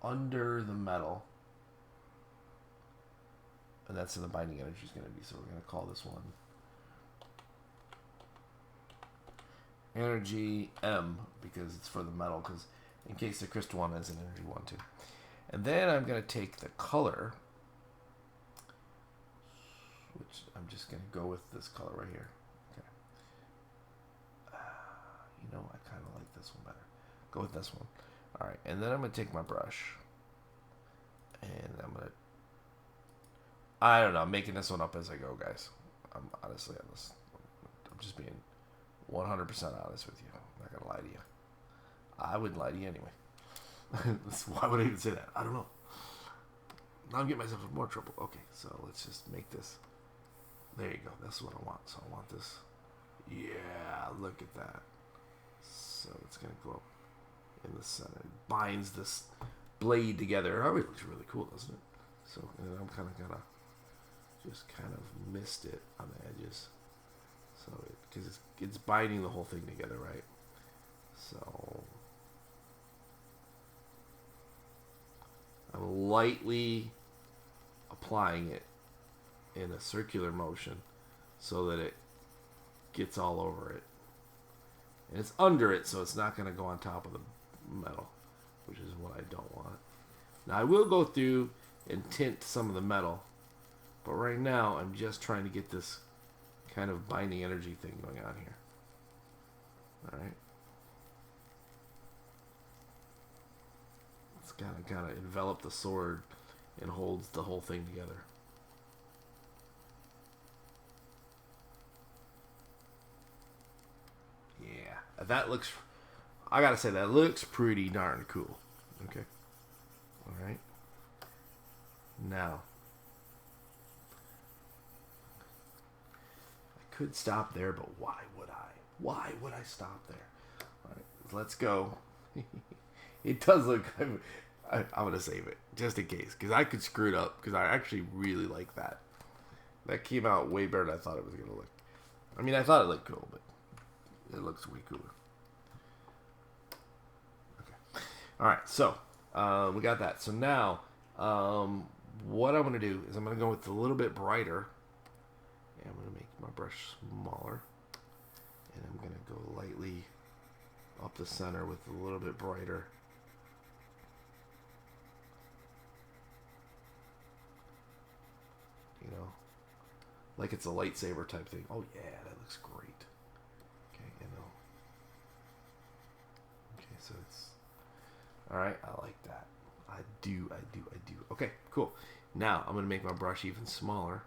under the metal, and that's where the binding energy is going to be. So we're going to call this one energy M, because it's for the metal, because in case the crystal one has an energy one too. And then I'm going to take the color, which I'm just going to go with this color right here. Okay. You know, I kind of like this one better. Go with this one. All right. And then I'm going to take my brush, and I'm going to, I don't know, I'm making this one up as I go, guys. I'm honestly honest. I'm just being 100% honest with you. I'm not going to lie to you. I wouldn't lie to you anyway. Why would I even say that? I don't know. Now I'm getting myself in more trouble. Okay, so let's just make this. There you go. That's what I want. So I want this. Yeah, look at that. So it's going to go up in the center. It binds this blade together. It already looks really cool, doesn't it? So and I'm kind of going to just kind of mist it on the edges. So because it's binding the whole thing together, right? So I'm lightly applying it in a circular motion so that it gets all over it. And it's under it, so it's not going to go on top of the metal, which is what I don't want. Now, I will go through and tint some of the metal, but right now I'm just trying to get this kind of binding energy thing going on here. Alright. It's kind of envelop the sword and holds the whole thing together. Yeah, that looks, I gotta say, that looks pretty darn cool. Okay. Alright. Now, I could stop there, but why would I? Why would I stop there? Alright, let's go. It does look, I'm going to save it, just in case, because I could screw it up, because I actually really like that. That came out way better than I thought it was going to look. I mean, I thought it looked cool, but it looks way cooler. Okay. Alright, so, we got that. So now, what I'm going to do is I'm going to go with a little bit brighter, and I'm going to make my brush smaller, and I'm going to go lightly up the center with a little bit brighter. You know, like it's a lightsaber type thing. Oh yeah, that looks great. Okay, you know. Okay, so it's all right. I like that. I do. Okay, cool. Now I'm gonna make my brush even smaller.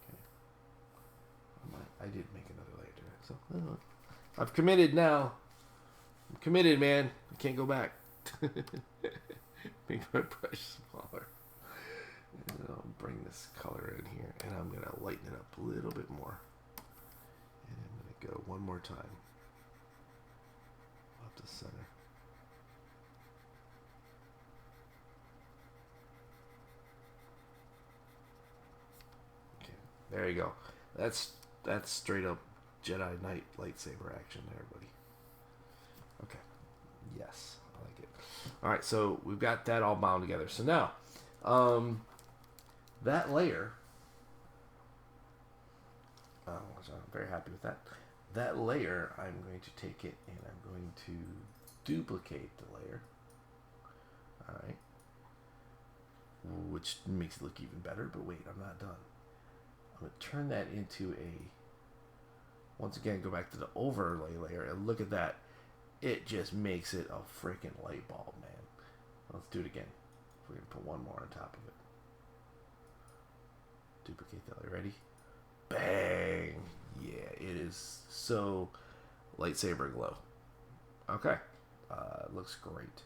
Okay. I did make another layer to it. So I've committed now. I'm committed, man. I can't go back. Make my brush smaller. And I'll bring this color in here, and I'm gonna lighten it up a little bit more. And I'm gonna go one more time up the center. Okay, there you go. That's straight up Jedi Knight lightsaber action there, buddy. Okay. Yes, I like it. All right, so we've got that all bound together. So now, that layer, so I'm very happy with that. That layer, I'm going to take it and I'm going to duplicate the layer. All right. Which makes it look even better, but wait, I'm not done. I'm going to turn that into a, once again, go back to the overlay layer and look at that. It just makes it a freaking light bulb, man. Let's do it again. We're going to put one more on top of it. Duplicate that layer. Ready? Bang! Yeah, it is so lightsaber glow. Okay. Looks great.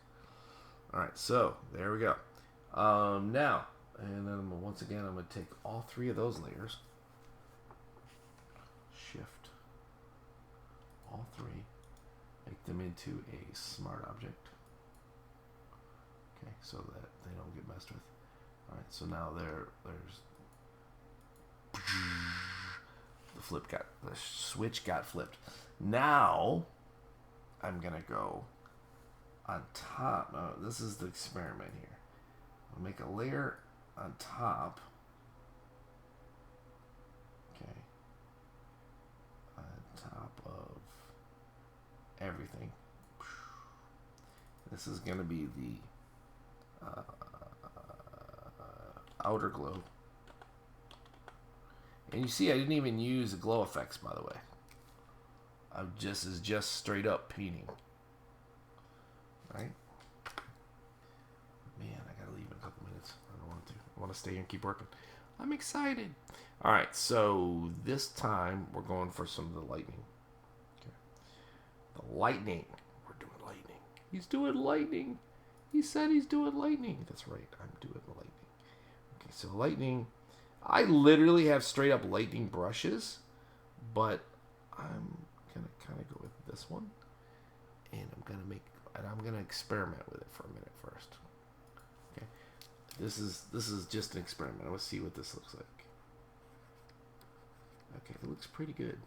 Alright, so there we go. Now, and then once again, I'm going to take all three of those layers. Shift. All three. Make them into a smart object. Okay, so that they don't get messed with. Alright, so now there's the switch got flipped. Now I'm gonna go on top. Oh, this is the experiment here. I'll make a layer on top. Okay. On top of everything. This is gonna be the outer glow. And you see, I didn't even use the glow effects, by the way. I'm just straight up painting. Right? Man, I gotta leave in a couple minutes. I don't want to. I want to stay here and keep working. I'm excited. All right, so this time we're going for some of the lightning. Okay. The lightning. We're doing lightning. He's doing lightning. He said he's doing lightning. That's right. I'm doing lightning. Okay, so lightning. I literally have straight up lightning brushes, but I'm gonna kind of go with this one, and I'm gonna experiment with it for a minute first. Okay, this is just an experiment. I want to see what this looks like. Okay, it looks pretty good.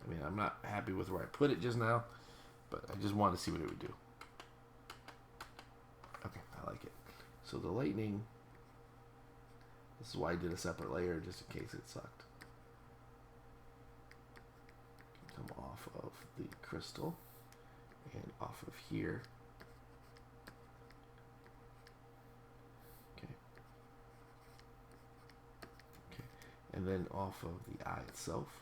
I mean, I'm not happy with where I put it just now, but I just wanted to see what it would do. Okay, I like it. So the lightning. This is why I did a separate layer, just in case it sucked. Come off of the crystal and off of here. Okay. Okay. And then off of the eye itself.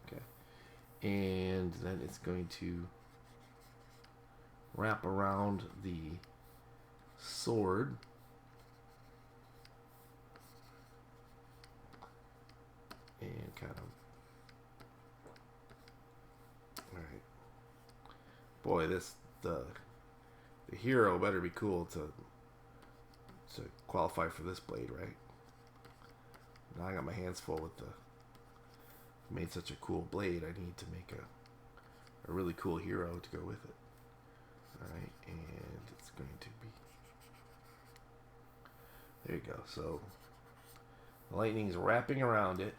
Okay. And then it's going to wrap around the sword. And kind of. Alright. Boy, the hero better be cool to qualify for this blade, right? Now I got my hands full with made such a cool blade, I need to make a really cool hero to go with it. Alright, and it's going to be, there you go. So the lightning is wrapping around it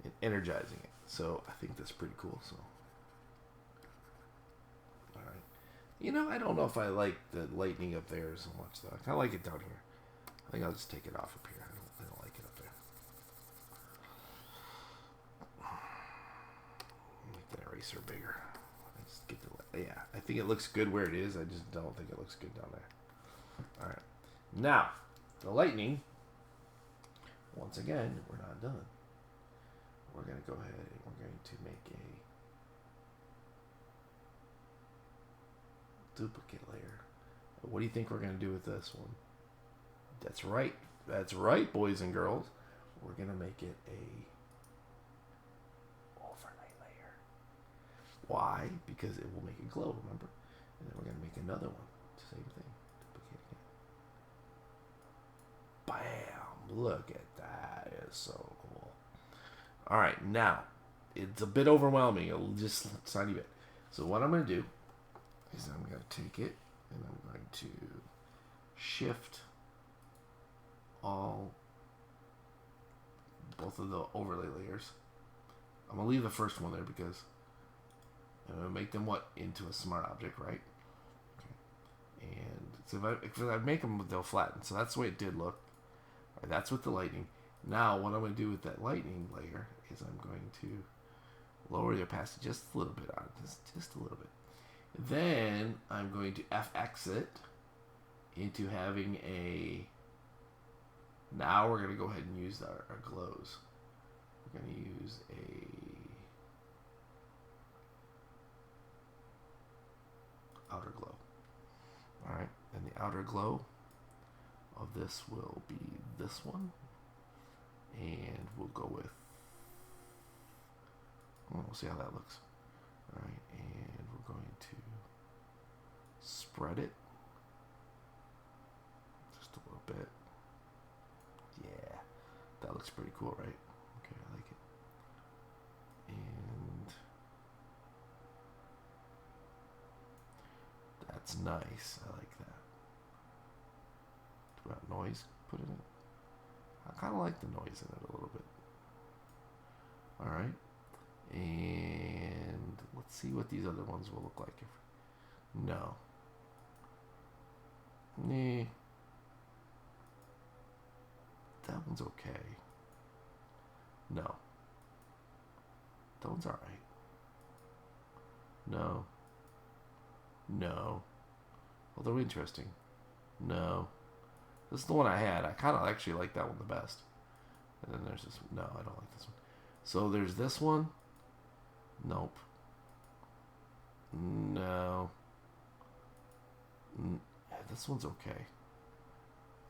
and energizing it. So I think that's pretty cool. So, alright. You know, I don't know if I like the lightning up there so much though. I kind of like it down here. I think I'll just take it off up here. I don't like it up there. Make the eraser bigger. Let's get the, yeah, I think it looks good where it is. I just don't think it looks good down there. Alright. Now, the lightning, once again, we're not done. We're going to go ahead and we're going to make a duplicate layer. What do you think we're going to do with this one? That's right. That's right, boys and girls. We're going to make it a overlay layer. Why? Because it will make it glow, remember? And then we're going to make another one. Same thing. Duplicate again. Bam! Look at that. It's so cool. All right, now, it's a bit overwhelming. It'll just a tiny bit. So what I'm going to do is I'm going to take it and I'm going to shift both of the overlay layers. I'm going to leave the first one there because I'm going to make them into a smart object, right? Okay. And so if I make them, they'll flatten. So that's the way it did look. Right, that's with the lightning. Now what I'm going to do with that lightning layer is I'm going to lower the opacity just a little bit on just a little bit. Then I'm going to FX it into having a. Now we're going to go ahead and use our glows. We're going to use a outer glow. All right, and the outer glow of this will be this one, and we'll go with. We'll see how that looks. All right, and we're going to spread it just a little bit. Yeah, that looks pretty cool, right? Okay, I like it. And that's nice. I like that. Do we have noise put in it? I kind of like the noise in it a little bit. All right. And let's see what these other ones will look like. No. Nah. That one's okay. No. That one's alright. No. No. Well, they're interesting. No. This is the one I had. I kind of actually like that one the best. And then there's this. No, I don't like this one. So there's this one. Nope. No. This one's okay.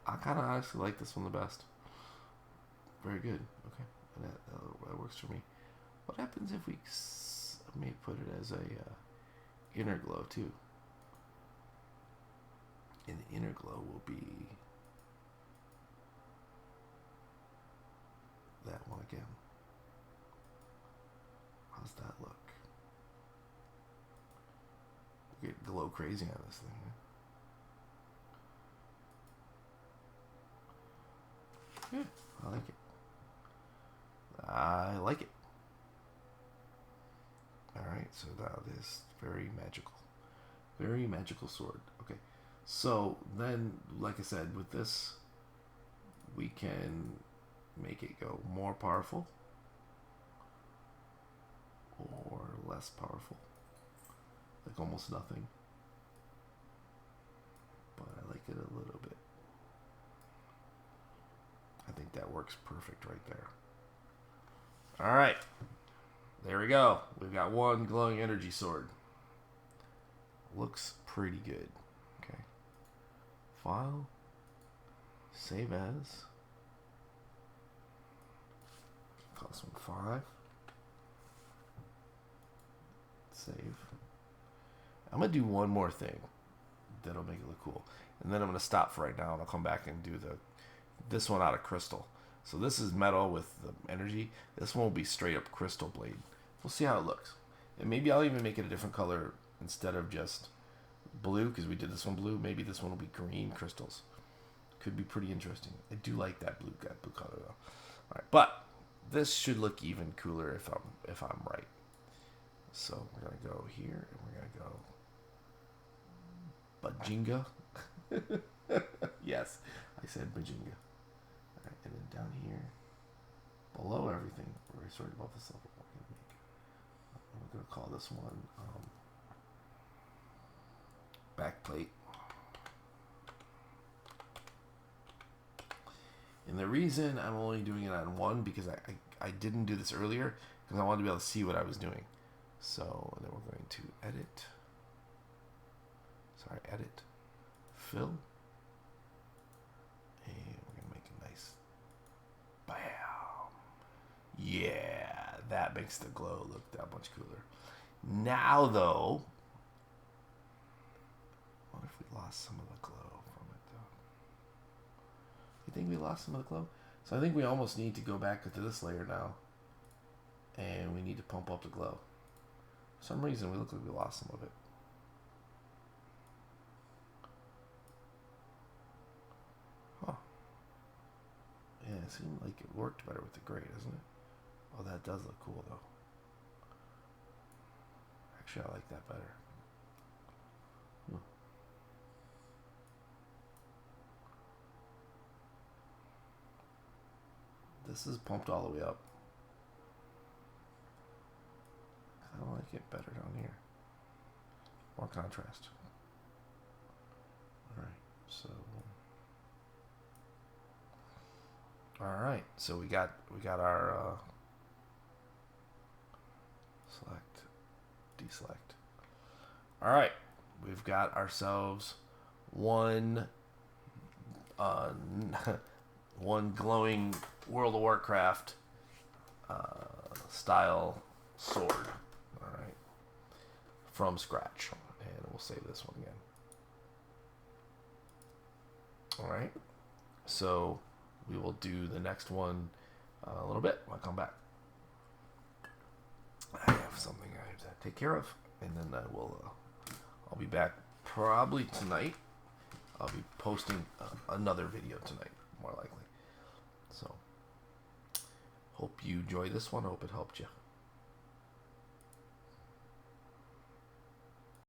I kind of honestly like this one the best. Very good. Okay. And that works for me. What happens if we may put it as a inner glow too? And the inner glow will be that one again. How's that look? We get glow crazy on this thing. Yeah, I like it. I like it. Alright, so that is very magical. Very magical sword. Okay. So then, like I said, with this, we can make it go more powerful or less powerful. Like almost nothing. But I like it a little bit. I think that works perfect right there. Alright. There we go. We've got one glowing energy sword. Looks pretty good. Okay. File. Save as. Call this one 5. Save. I'm going to do one more thing that'll make it look cool. And then I'm going to stop for right now and I'll come back and do this one out of crystal. So this is metal with the energy. This one will be straight up crystal blade. We'll see how it looks. And maybe I'll even make it a different color instead of just blue, because we did this one blue. Maybe this one will be green crystals. Could be pretty interesting. I do like that blue color though. All right, but this should look even cooler if I'm right. So we're gonna go here and we're gonna go Bajinga. Yes, I said Bajinga. All right, and then down here, below everything, we're sorry about this level. We're gonna call this one backplate. And the reason I'm only doing it on one, because I didn't do this earlier, because I wanted to be able to see what I was doing. So then we're going to edit. Sorry, edit, fill, and Yeah, that makes the glow look that much cooler. Now, though, what if we lost some of the glow from it, though? You think we lost some of the glow? So I think we almost need to go back to this layer now. And we need to pump up the glow. For some reason, we look like we lost some of it. Huh. Yeah, it seemed like it worked better with the gray, doesn't it? Oh, that does look cool, though. Actually, I like that better. This is pumped all the way up. I like it better down here. More contrast. Alright, so alright, so we got our select, deselect. Alright, we've got ourselves one one glowing World of Warcraft style sword. Alright. From scratch. And we'll save this one again. Alright. So we will do the next one a little bit. I'll come back. I have something I have to take care of. And then I'll be back probably tonight. I'll be posting another video tonight, more likely. So, hope you enjoy this one. Hope it helped you.